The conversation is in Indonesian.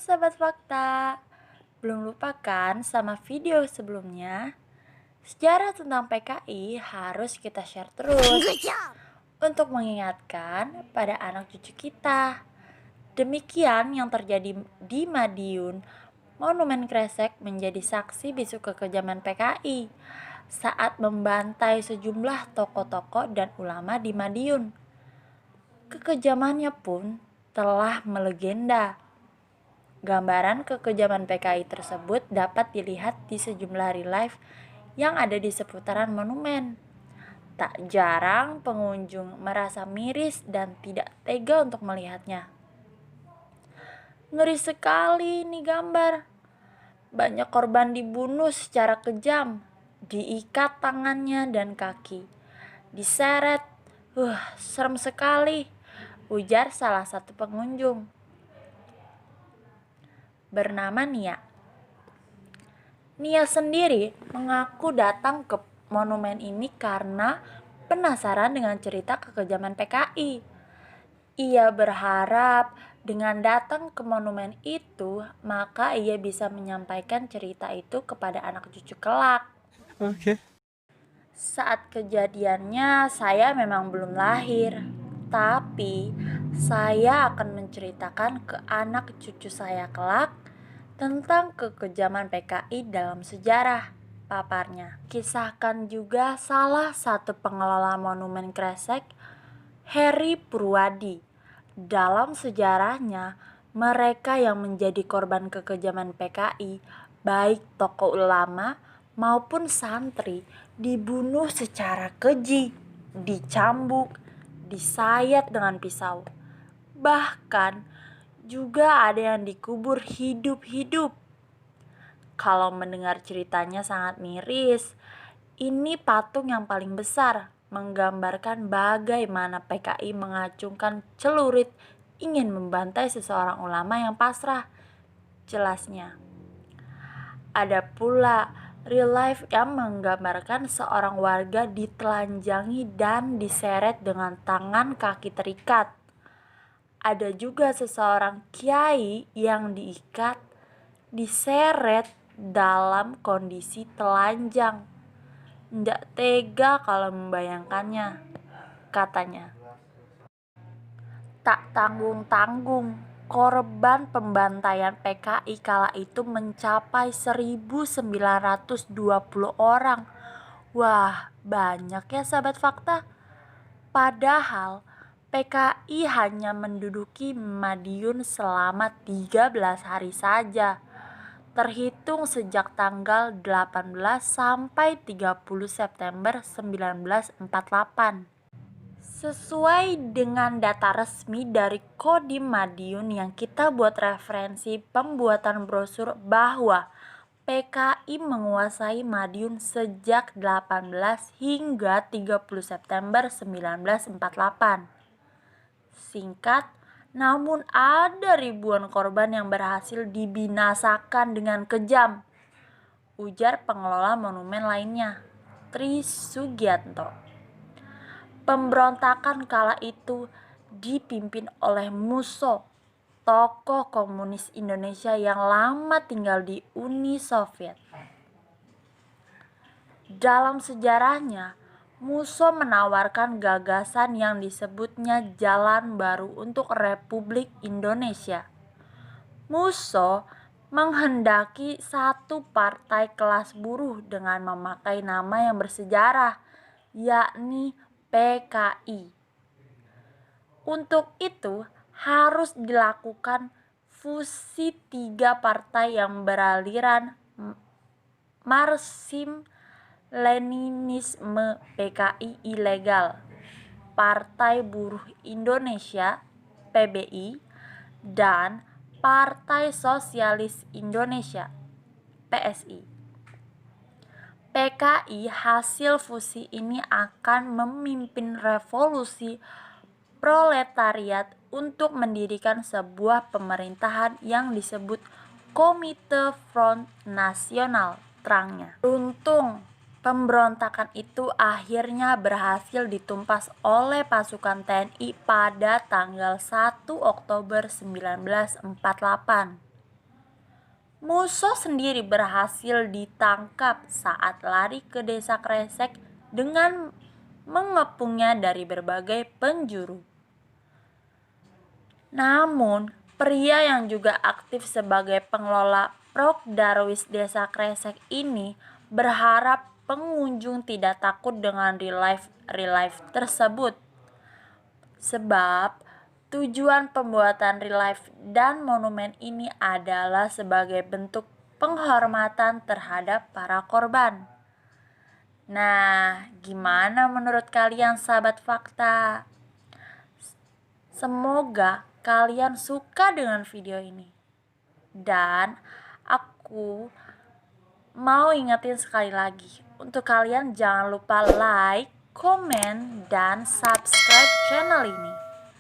Sahabat Fakta, belum lupa kan sama video sebelumnya? Sejarah tentang PKI harus kita share terus untuk mengingatkan pada anak cucu kita. Demikian yang terjadi di Madiun. Monumen Kresek menjadi saksi bisu kekejaman PKI saat membantai sejumlah tokoh-tokoh dan ulama di Madiun. Kekejamannya pun telah melegenda. Gambaran kekejaman PKI tersebut dapat dilihat di sejumlah relief yang ada di seputaran monumen. Tak jarang pengunjung merasa miris dan tidak tega untuk melihatnya. Ngeri sekali ini gambar. Banyak korban dibunuh secara kejam, diikat tangannya dan kaki, diseret. Serem sekali, ujar salah satu pengunjung bernama Nia. Nia sendiri mengaku datang ke monumen ini karena penasaran dengan cerita kekejaman PKI. Ia berharap dengan datang ke monumen itu, maka ia bisa menyampaikan cerita itu kepada anak cucu kelak. Oke. Saat kejadiannya, saya memang belum lahir. Tapi, saya akan menceritakan ke anak cucu saya kelak tentang kekejaman PKI dalam sejarah, paparnya. Kisahkan juga salah satu pengelola monumen Kresek, Heri Purwadi. Dalam sejarahnya, mereka yang menjadi korban kekejaman PKI, baik tokoh ulama maupun santri, dibunuh secara keji, dicambuk, disayat dengan pisau. Bahkan juga ada yang dikubur hidup-hidup. Kalau mendengar ceritanya sangat miris. Ini patung yang paling besar, menggambarkan bagaimana PKI mengacungkan celurit ingin membantai seseorang ulama yang pasrah. Jelasnya, ada pula real life yang menggambarkan seorang warga ditelanjangi dan diseret dengan tangan kaki terikat. Ada juga seseorang kiai yang diikat, diseret dalam kondisi telanjang. Nggak tega kalau membayangkannya, katanya. Tak tanggung-tanggung, korban pembantaian PKI kala itu mencapai 1.920 orang. Wah, banyak ya sahabat fakta. Padahal PKI hanya menduduki Madiun selama 13 hari saja, terhitung sejak tanggal 18 sampai 30 September 1948. Sesuai dengan data resmi dari Kodim Madiun yang kita buat referensi pembuatan brosur bahwa PKI menguasai Madiun sejak 18 hingga 30 September 1948. Singkat, namun ada ribuan korban yang berhasil dibinasakan dengan kejam, ujar pengelola monumen lainnya, Tri Sugianto. Pemberontakan kala itu dipimpin oleh Musso, tokoh komunis Indonesia yang lama tinggal di Uni Soviet. Dalam sejarahnya, Musso menawarkan gagasan yang disebutnya Jalan Baru untuk Republik Indonesia. Musso menghendaki satu partai kelas buruh dengan memakai nama yang bersejarah, yakni PKI. Untuk itu harus dilakukan fusi 3 partai yang beraliran Marxisme Leninisme PKI ilegal, Partai Buruh Indonesia PBI, dan Partai Sosialis Indonesia PSI. PKI hasil fusi ini akan memimpin revolusi proletariat untuk mendirikan sebuah pemerintahan yang disebut Komite Front Nasional, terangnya. Beruntung, pemberontakan itu akhirnya berhasil ditumpas oleh pasukan TNI pada tanggal 1 Oktober 1948. Musuh sendiri berhasil ditangkap saat lari ke desa Kresek dengan mengepungnya dari berbagai penjuru. Namun, pria yang juga aktif sebagai pengelola Prok Darwis Desa Kresek ini berharap pengunjung tidak takut dengan relief tersebut. Sebab tujuan pembuatan relief dan monumen ini adalah sebagai bentuk penghormatan terhadap para korban. Nah, gimana menurut kalian sahabat fakta? Semoga kalian suka dengan video ini. Dan aku mau ingetin sekali lagi, untuk kalian jangan lupa like, komen, dan subscribe channel ini.